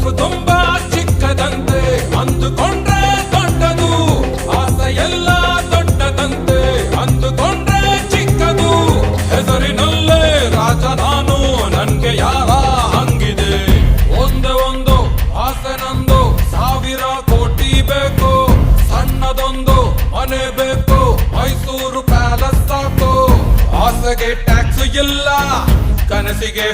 ಕನಸು ತುಂಬಾ ಚಿಕ್ಕದಂತೆ ಅಂದುಕೊಂಡ್ರೆ ದೊಡ್ಡದು, ಆಸೆ ಎಲ್ಲ ದೊಡ್ಡದಂತೆ ಅಂದುಕೊಂಡ್ರೆ ಚಿಕ್ಕದು. ಹೆಸರಿನಲ್ಲೇ ರಾಜ ನಾನು, ನನ್ಗೆ ಯಾರ ಹಂಗಿದೆ? ಒಂದೇ ಒಂದು ಆಸೆ ನಂದು, 1000 ಕೋಟಿ ಬೇಕು, ಸಣ್ಣದೊಂದು ಮನೆ ಬೇಕು, ಮೈಸೂರು ಪ್ಯಾಲೇಸ್ ಸಾಕು. ಆಸೆಗೆ ಟ್ಯಾಕ್ಸ್ ಇಲ್ಲ, ಕನಸಿಗೆ